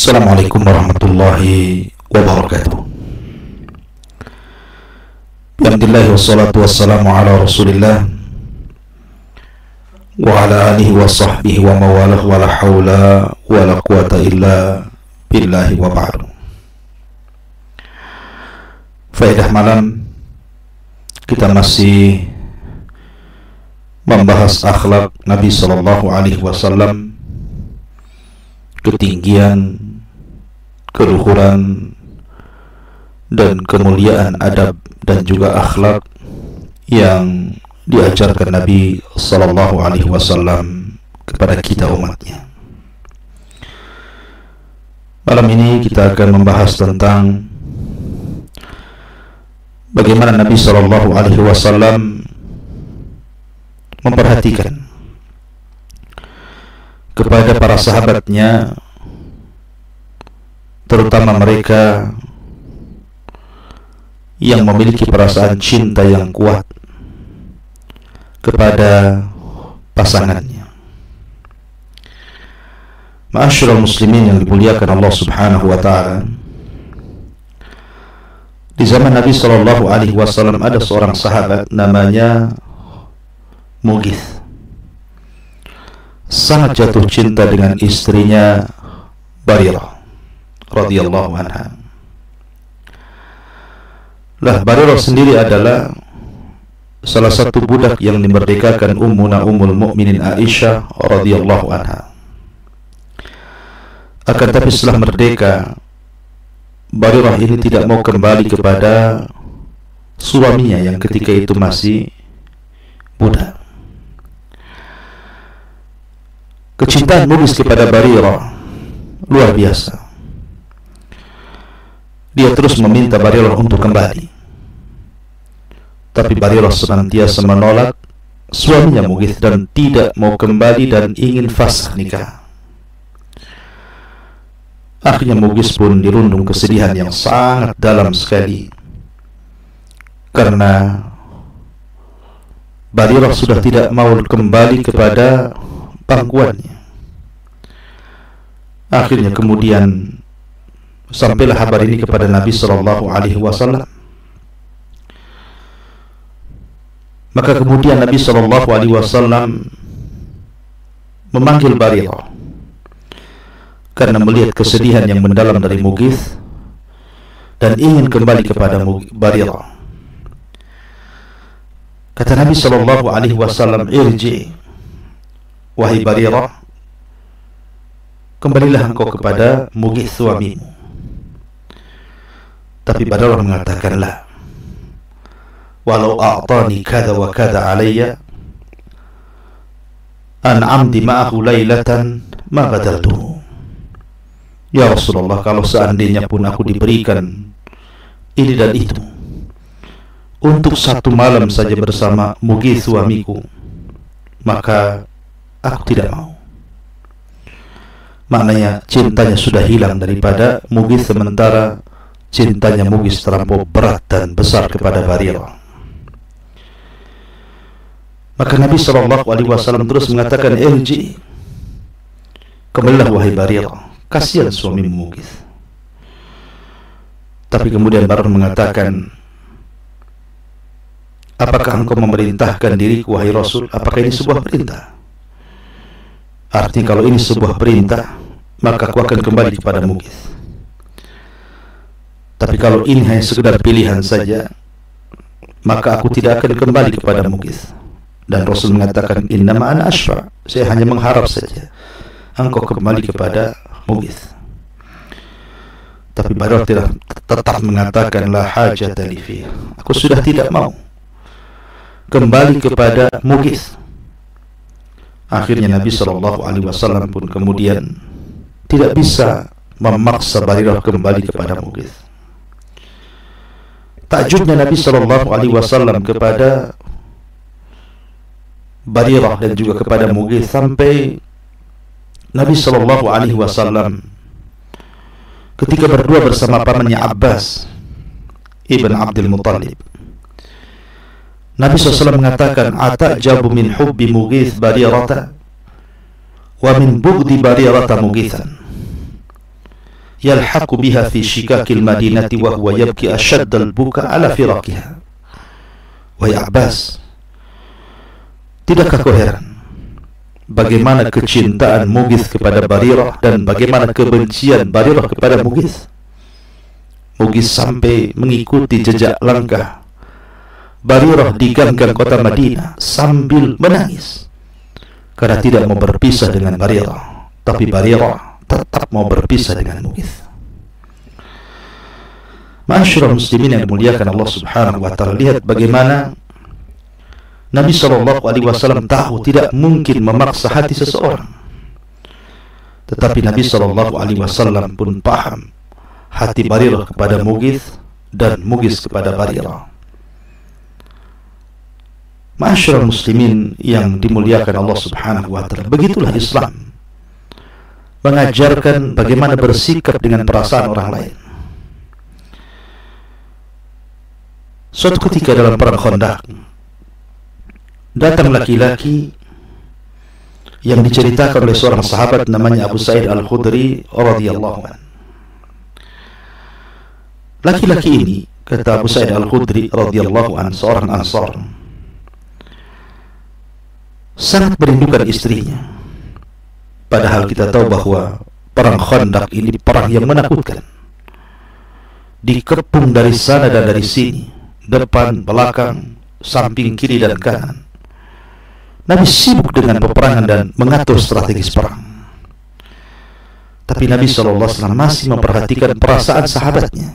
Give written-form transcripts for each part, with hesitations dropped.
Assalamualaikum warahmatullahi wabarakatuh. Alhamdulillah wassalatu wassalamu ala rasulillah wa ala alihi wa sahbihi wa mawalah wa la hawla wa la quwata illa billahi wa ba'du. Faedah malam, kita masih membahas akhlak Nabi sallallahu alaihi wasallam, ketinggian, keluhuran, dan kemuliaan adab dan juga akhlak yang diajarkan Nabi sallallahu alaihi wasallam kepada kita umatnya. Malam ini kita akan membahas tentang bagaimana Nabi sallallahu alaihi wasallam memperhatikan kepada para sahabatnya, terutama mereka yang memiliki perasaan cinta yang kuat kepada pasangannya. Ma'asyiral muslimin yang dimuliakan Allah Subhanahu wa taala, di zaman Nabi sallallahu alaihi wasallam ada seorang sahabat namanya Mughith. Sangat jatuh cinta dengan istrinya Barirah radhiyallahu anha. Barirah sendiri adalah salah satu budak yang dimerdekakan ummul mukminin Aisyah radhiyallahu anha. Akan tapi setelah merdeka, Barirah ini tidak mau kembali kepada suaminya yang ketika itu masih budak. Kecintaan Mughith kepada Barirah luar biasa. Dia terus meminta Barirah untuk kembali, tapi Barirah senantiasa menolak suaminya Mughith dan tidak mau kembali dan ingin fasakh nikah. Akhirnya Mughith pun dirundung kesedihan yang sangat dalam sekali, karena Barirah sudah tidak mau kembali kepada pangkuannya. Akhirnya kemudian sampailah kabar ini kepada Nabi sallallahu alaihi wasallam. Maka kemudian Nabi sallallahu alaihi wasallam memanggil Barirah karena melihat kesedihan yang mendalam dari Mughith dan ingin kembali kepada Barirah. Kata Nabi sallallahu alaihi wasallam, "Irji, wahai Barirah, kembalilah engkau kepada Mughith suamimu." Tapi Barirah mengatakan, "La, walau a'tani kada wa kada alayya an amdi ma'ahu laylatan ma badaltuhu." Ya Rasulullah, kalau seandainya pun aku diberikan ini dan itu untuk satu malam saja bersama Mughith suamiku, maka aku tidak mau. Maknanya cintanya sudah hilang daripada Mughith, sementara cintanya Mughith terlampau berat dan besar kepada Barirah. Maka Nabi sallallahu alaihi wasallam terus mengatakan, "Irji, kembalilah wahai Barirah, kasihan suamimu Mughith." Tapi kemudian Barirah mengatakan, "Apakah engkau memerintahkan diriku wahai Rasul? Apakah ini sebuah perintah?" Artinya kalau ini sebuah perintah, maka aku akan kembali kepada Mughith. Tapi kalau ini hanya sekedar pilihan saja, maka aku tidak akan kembali kepada Mughith. Dan Rasul mengatakan, "Innama ana ashfa', saya hanya mengharap saja engkau kembali kepada Mughith." Tapi Barirah tetap mengatakan, "La hajata li fi." Aku sudah tidak mau kembali kepada Mughith. Akhirnya Nabi sallallahu alaihi wasallam pun kemudian tidak bisa memaksa Barirah kembali kepada Mughith. Takjubnya Nabi sallallahu alaihi wasallam kepada Barirah dan juga kepada Mughith, sampai Nabi sallallahu alaihi wasallam ketika berdua bersama pamannya Abbas ibn Abdul Muttalib, Nabi SAW mengatakan, "Atajabu min hubbi Mughith Barirata wa min bughdi Barirata Mughithan." yalhaqu biha fi shikakil madinati wa huwa yabki ashaddal buka ala firaqiha. Wahai Abbas, tidakkah kau heran bagaimana kecintaan Mughith kepada Barirah dan bagaimana kebencian Barirah kepada Mughith? Mughith sampai mengikuti jejak langkah Barirah di gang-gang kota Madinah sambil menangis karena tidak mau berpisah dengan Barirah, tapi Barirah tetap mau berpisah dengan Mughith. Ma'asyiral muslimin yang dimuliakan Allah Subhanahu wa taala, lihat bagaimana Nabi SAW tahu tidak mungkin memaksa hati seseorang, tetapi Nabi SAW pun paham hati Barirah kepada Mughith dan Mughith kepada Barirah. Ma'asyiral muslimin yang dimuliakan Allah Subhanahu wa taala, begitulah Islam mengajarkan bagaimana bersikap dengan perasaan orang lain. Suatu ketika dalam perang Khandaq, datang laki-laki yang diceritakan oleh seorang sahabat namanya Abu Sa'id Al-Khudri radhiyallahu anhu. Laki-laki ini, kata Abu Sa'id Al-Khudri radhiyallahu anhu, seorang Ansar, sangat merindukan istrinya. Padahal kita tahu bahwa perang Khandaq ini perang yang menakutkan. Dikepung dari sana dan dari sini, depan, belakang, samping, kiri dan kanan. Nabi sibuk dengan peperangan dan mengatur strategis perang. Tapi Nabi SAW masih memperhatikan perasaan sahabatnya.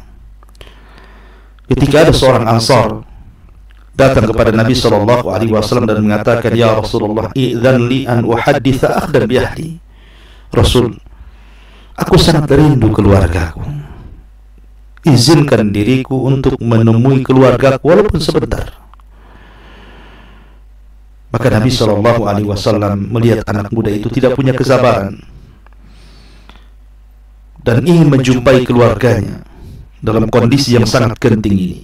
Ketika ada seorang Ansar datang kepada Nabi SAW dan mengatakan, "Ya Rasulullah, idzan li an uhadditha akhdan bi ahli." Rasul, aku sangat rindu keluargaku. Izinkan diriku untuk menemui keluargaku walaupun sebentar. Maka Nabi SAW melihat anak muda itu tidak punya kesabaran dan ingin menjumpai keluarganya dalam kondisi yang sangat genting ini.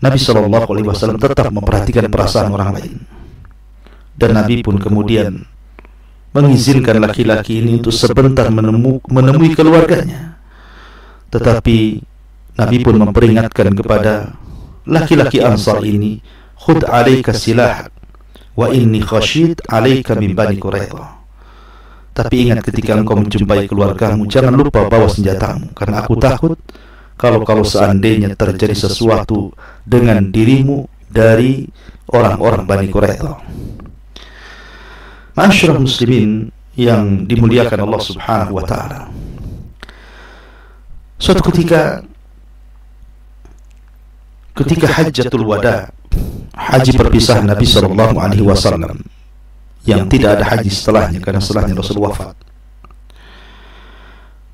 Nabi SAW tetap memperhatikan perasaan orang lain, dan Nabi pun kemudian mengizinkan laki-laki ini untuk sebentar menemui keluarganya. Tetapi Nabi pun memperingatkan kepada laki-laki Ansar ini, "Khudh 'alaika silahak wa inni khashid 'alaika min Bani Quraidah." Tapi ingat, ketika engkau menjumpai keluargamu, jangan lupa bawa senjatamu, karena aku takut kalau seandainya terjadi sesuatu dengan dirimu dari orang-orang Bani Quraidah. Ma'asyiral muslimin yang dimuliakan Allah Subhanahu wa taala, suatu ketika Hajjatul Wada, haji perpisahan Nabi SAW, yang tidak ada haji setelahnya karena setelahnya Rasul wafat.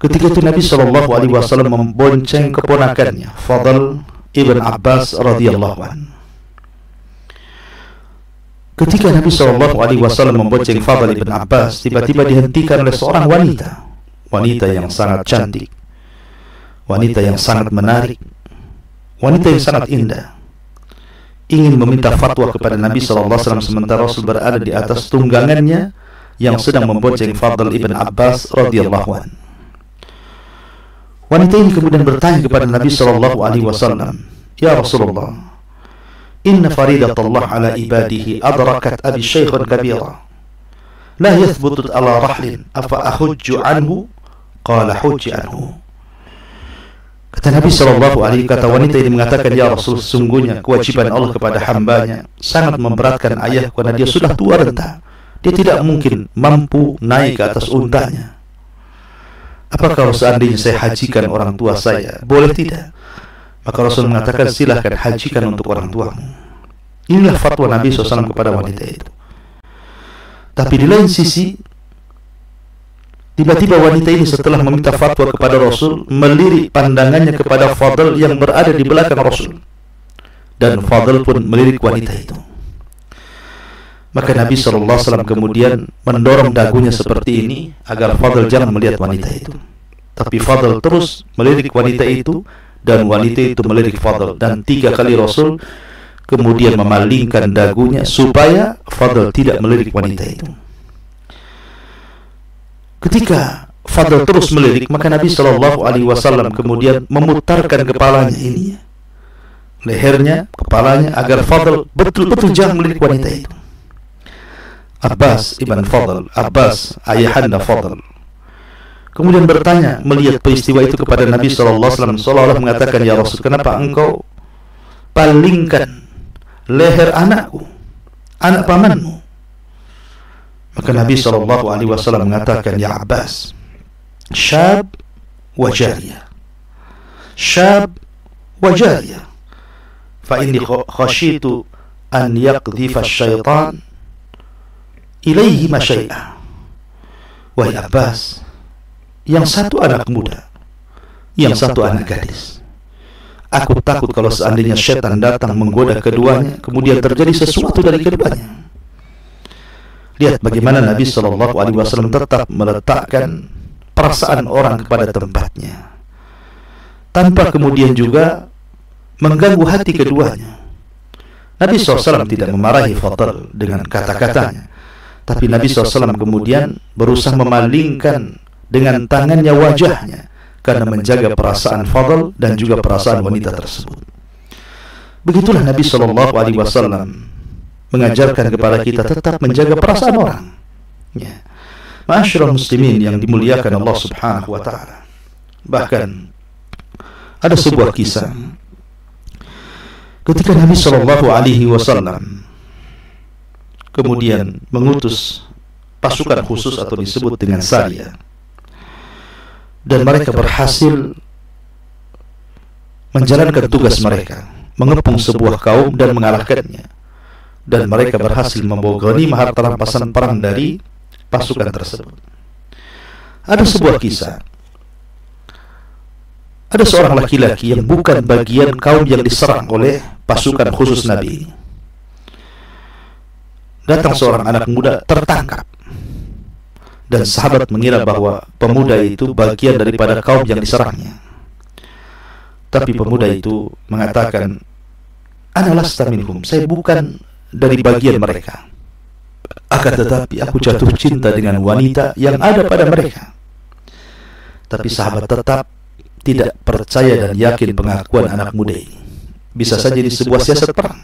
Ketika itu Nabi SAW membonceng keponakannya Fadl ibn Abbas radhiyallahu anhu. Ketika Nabi SAW membonceng Fadl ibn Abbas, tiba-tiba dihentikan oleh seorang wanita yang sangat cantik, wanita yang sangat menarik, wanita yang sangat indah, ingin meminta fatwa kepada Nabi SAW sementara Rasul berada di atas tunggangannya yang sedang membonceng Fadl ibn Abbas radhiyallahu anhu. Wanita ini kemudian bertanya kepada Nabi SAW, "Ya Rasulullah, inna faridatullah ala ibadihi adrakat abi syaikhan kabira, la yathbutu ala rahlin, afa ahujju anhu?" Qala hujji anhu. Kata Nabi SAW, kata wanita ini mengatakan, "Ya Rasul, sesungguhnya kewajiban Allah kepada hambanya sangat memberatkan ayahku karena dia sudah tua renta. Dia tidak mungkin mampu naik ke atas untanya. Apa kalau seandainya saya hajikan orang tua saya, boleh tidak?" Maka Rasul mengatakan, "Silahkan hajikan untuk orang tuamu." Inilah fatwa Nabi SAW kepada wanita itu. Tapi di lain sisi, tiba-tiba wanita ini setelah meminta fatwa kepada Rasul, melirik pandangannya kepada Fadl yang berada di belakang Rasul, dan Fadl pun melirik wanita itu. Maka Nabi SAW kemudian mendorong dagunya seperti ini agar Fadl jangan melihat wanita itu. Tapi Fadl terus melirik wanita itu, dan wanita itu melirik Fadl, dan 3 kali Rasul kemudian memalingkan dagunya supaya Fadl tidak melirik wanita itu. Ketika fadl terus melirik, maka Nabi Shallallahu Alaihi Wasallam kemudian memutarkan kepalanya ini, lehernya, kepalanya, agar fadl betul-betul jangan melirik wanita itu. Abbas ibn Fadl, Abbas ayahanda Fadl, kemudian bertanya melihat peristiwa itu kepada Nabi Shallallahu Alaihi Wasallam, seolah-olah mengatakan, ya Rasul, kenapa engkau palingkan leher anakku, anak pamanmu? Maka Nabi Shallallahu Alaihi Wasallam mengatakan, ya Abbas, syab wa jariyah, syab wa jariyah, fa inni khashitu an yaqdhifa syaitan ilaihi ma syai'ah. Wahai Abbas, yang satu anak muda, yang satu anak gadis. Aku takut kalau seandainya syaitan datang menggoda keduanya, kemudian terjadi sesuatu dari keduanya. Lihat bagaimana Nabi Shallallahu Alaihi Wasallam tetap meletakkan perasaan orang kepada tempatnya, tanpa kemudian juga mengganggu hati keduanya. Nabi SAW tidak memarahi Fadl dengan kata-katanya, tapi Nabi SAW kemudian berusaha memalingkan dengan tangannya wajahnya, karena menjaga perasaan Fadl dan juga perasaan wanita tersebut. Begitulah Nabi Shallallahu Alaihi Wasallam mengajarkan kepada kita tetap menjaga perasaan orang. Ya. Ma'asyiral muslimin yang dimuliakan Allah Subhanahu wa taala. Bahkan ada sebuah kisah ketika Nabi Shallallahu Alaihi Wasallam kemudian mengutus pasukan khusus atau disebut dengan Sariyah, dan mereka berhasil menjalankan tugas mereka, mengepung sebuah kaum dan mengalahkannya, dan mereka berhasil membawa ghanimah harta rampasan perang dari pasukan tersebut. Ada sebuah kisah, ada seorang laki-laki yang bukan bagian kaum yang diserang oleh pasukan khusus Nabi. Datang seorang anak muda tertangkap, dan sahabat mengira bahwa pemuda itu bagian daripada kaum yang diserangnya. Tapi pemuda itu mengatakan, ana lasta minhum, saya bukan dari bagian mereka. Akan tetapi aku jatuh cinta dengan wanita yang ada pada mereka. Tapi sahabat tetap tidak percaya dan yakin pengakuan anak muda ini. Bisa saja di sebuah siasat perang.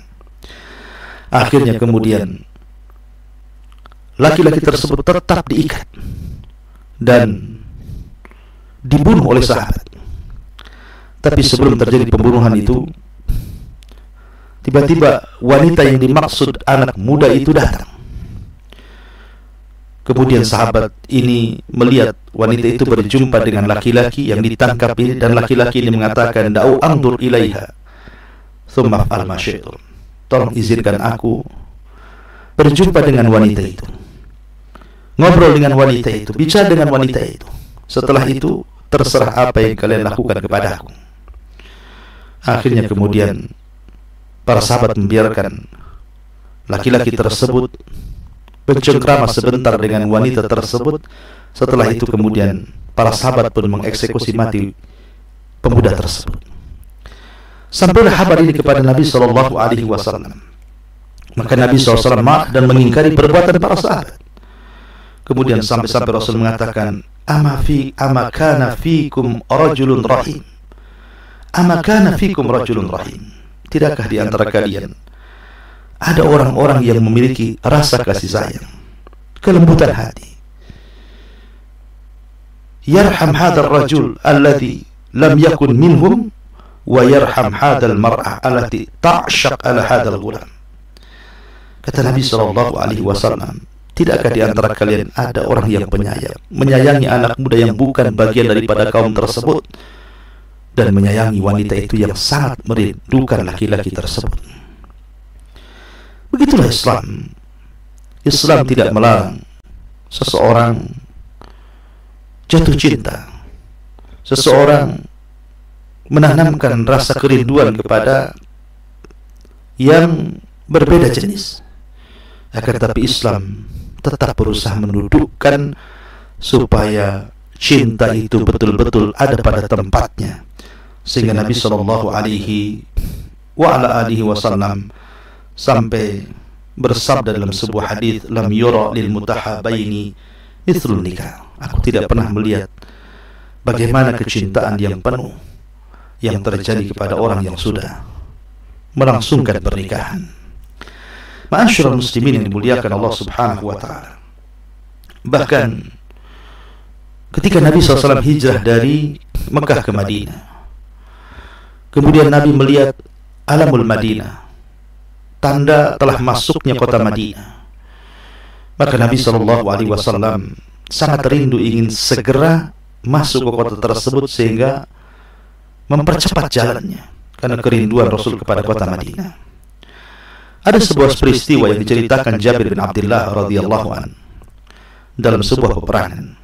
Akhirnya kemudian laki-laki tersebut tetap diikat dan dibunuh oleh sahabat. Tapi sebelum terjadi pembunuhan itu, tiba-tiba wanita yang dimaksud anak muda itu datang. Kemudian sahabat ini melihat wanita itu berjumpa dengan laki-laki yang ditangkap ini, dan laki-laki ini mengatakan, da'u andur ilaiha thumma fa'al ma syi'tum, tolong izinkan aku berjumpa dengan wanita itu, ngobrol dengan wanita itu, bicara dengan wanita itu. Setelah itu terserah apa yang kalian lakukan kepada aku. Akhirnya kemudian para sahabat membiarkan laki-laki tersebut bercengkrama sebentar dengan wanita tersebut. Setelah itu kemudian para sahabat pun mengeksekusi mati pemuda tersebut. Sampailah kabar ini kepada Nabi Shallallahu Alaihi Wasallam. Maka Nabi SAW marah dan mengingkari perbuatan para sahabat. Kemudian sampai-sampai Rasul mengatakan, ama kana fikum rajulun rahim, ama kana fikum rajulun rahim, tidakkah di antara kalian ada orang-orang yang memiliki rasa kasih sayang, kelembutan hati, yarham hadzal rajul alladhi lam yakun minhum wa yarham hadzal mar'ah allati ta'shaq ala hadzal ghulam. Kata Nabi sallallahu alaihi wasallam, tidakkah di antara kalian ada orang yang penyayang, menyayangi anak muda yang bukan bagian daripada kaum tersebut, dan menyayangi wanita itu yang sangat merindukan laki-laki tersebut. Begitulah Islam. Islam tidak melarang seseorang jatuh cinta, seseorang menanamkan rasa kerinduan kepada yang berbeda jenis. Akan tetapi Islam tetap berusaha mendudukkan supaya cinta itu betul-betul ada pada tempatnya, sehingga Nabi Shallallahu Alaihi Wasallam sampai bersabda dalam sebuah hadis, lam yura lil mutahabaini mithlun nikah, Aku tidak pernah melihat bagaimana kecintaan yang penuh yang terjadi kepada orang yang sudah melangsungkan pernikahan. Ma'asyiral muslimin yang dimuliakan Allah Subhanahu wa taala. Bahkan ketika Nabi SAW hijrah dari Mekah ke Madinah, kemudian Nabi melihat alamul Madinah, tanda telah masuknya kota Madinah, maka Nabi SAW sangat rindu ingin segera masuk ke kota tersebut sehingga mempercepat jalannya karena kerinduan Rasul kepada kota Madinah. Ada sebuah peristiwa yang diceritakan Jabir bin Abdullah radhiyallahu an dalam sebuah peperangan.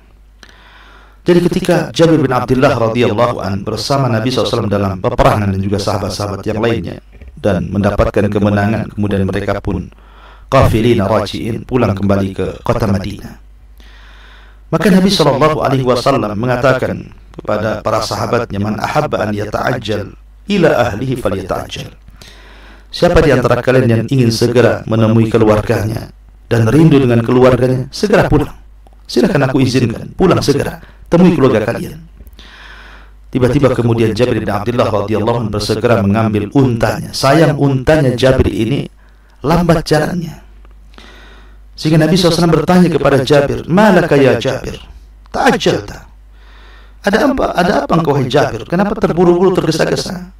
Jadi ketika Jabir bin Abdullah radhiyallahu an bersama Nabi SAW dalam peperangan dan juga sahabat-sahabat yang lainnya dan mendapatkan kemenangan, kemudian mereka pun qafilina raji'in, pulang kembali ke kota Madinah. Maka Nabi SAW mengatakan kepada para sahabatnya, man ahabba an yata'ajjal ila ahlihi falyata'ajjal. Siapa di antara kalian yang ingin segera menemui keluarganya dan rindu dengan keluarganya, segera pulang. Silakan aku izinkan, pulang segera, temui keluarga kalian. Tiba-tiba kemudian Jabir bin Abdullah radhiyallahu anhu bersegera mengambil untanya. Sayang untanya Jabir ini lambat jalannya, sehingga Nabi SAW bertanya kepada Jabir, malaka ya Jabir, ta'ajjalta, ada apa engkau hai Jabir, kenapa terburu-buru tergesa-gesa?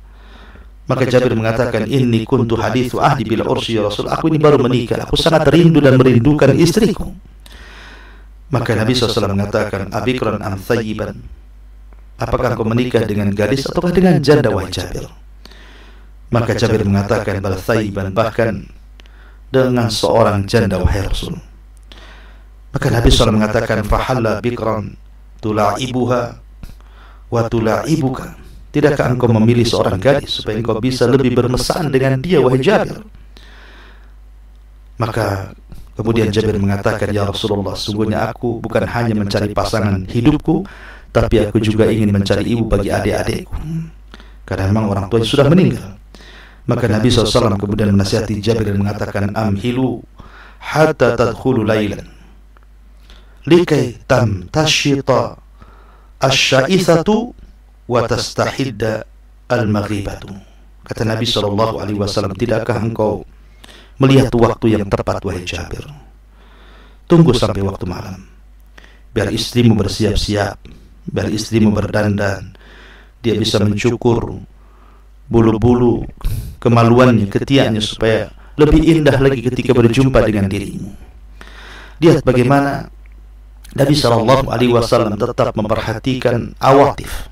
Maka Jabir mengatakan, inni kuntu hadithu ahdi bil ursi ya Rasul, aku ini baru menikah, aku sangat rindu dan merindukan istriku. Maka Nabi SAW mengatakan, abikran am thayyiban, apakah engkau menikah dengan gadis ataukah dengan janda wahai Jabir? Maka Jabir mengatakan, bal thayyiban, bahkan dengan seorang janda wahai Rasul. Maka Nabi SAW mengatakan, fahalla bikran tula'ibuha wa tula'ibuka, tidakkah engkau memilih seorang gadis supaya engkau bisa lebih bermesraan dengan dia wahai Jabir? Maka kemudian Jabir mengatakan, ya Rasulullah, sungguhnya aku bukan hanya mencari pasangan hidupku, tapi aku juga ingin mencari ibu bagi adik-adikku, karena memang orang tuanya sudah meninggal. Maka Nabi SAW kemudian menasihati Jabir dan mengatakan, amhilu hatta tadkhulu laylan likai tamtashita asyaithatu wa tastahidda al-maghibatu. Kata Nabi SAW, tidakkah engkau melihat waktu yang tepat wahai Jabir? Tunggu sampai waktu malam, biar istrimu bersiap-siap, biar istrimu berdandan, dia bisa mencukur bulu-bulu kemaluannya, ketiaknya, supaya lebih indah lagi ketika berjumpa dengan dirimu. Lihat bagaimana Nabi SAW tetap memperhatikan awatif.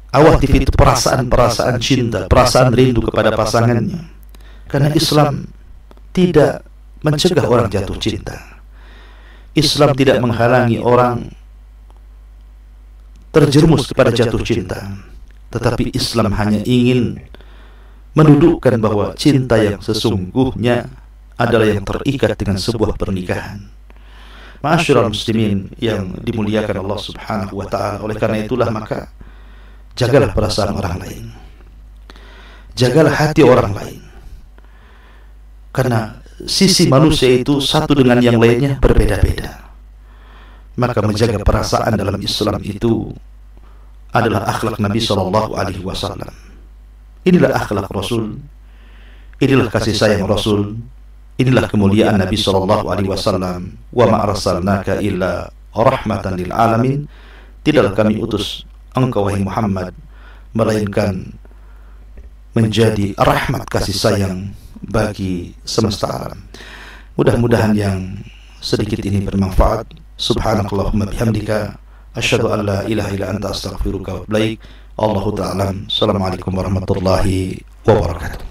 Awatif itu perasaan-perasaan cinta, perasaan rindu kepada pasangannya. Karena Islam tidak mencegah orang jatuh cinta. Islam tidak menghalangi orang terjerumus kepada jatuh cinta. Tetapi Islam hanya ingin mendudukkan bahwa cinta yang sesungguhnya adalah yang terikat dengan sebuah pernikahan. Ma'asyiral muslimin yang dimuliakan Allah Subhanahu wa taala, oleh karena itulah maka jagalah perasaan orang lain, jagalah hati orang lain, karena sisi manusia itu satu dengan yang lainnya berbeda-beda. Maka menjaga perasaan dalam Islam itu adalah akhlak Nabi SAW. Inilah akhlak Rasul, inilah kasih sayang Rasul, inilah kemuliaan Nabi SAW. Wa ma arsalnaka illa rahmatan lil alamin, tidaklah kami utus engkau wahai Muhammad melainkan menjadi rahmat kasih sayang bagi semesta alam. Mudah-mudahan yang sedikit ini bermanfaat. Subhanakallahumma bihamdika asyhadu an la ilaha illa anta astaghfiruka wa atubu ilaik. Allahu ta'ala. Assalamualaikum warahmatullahi wabarakatuh.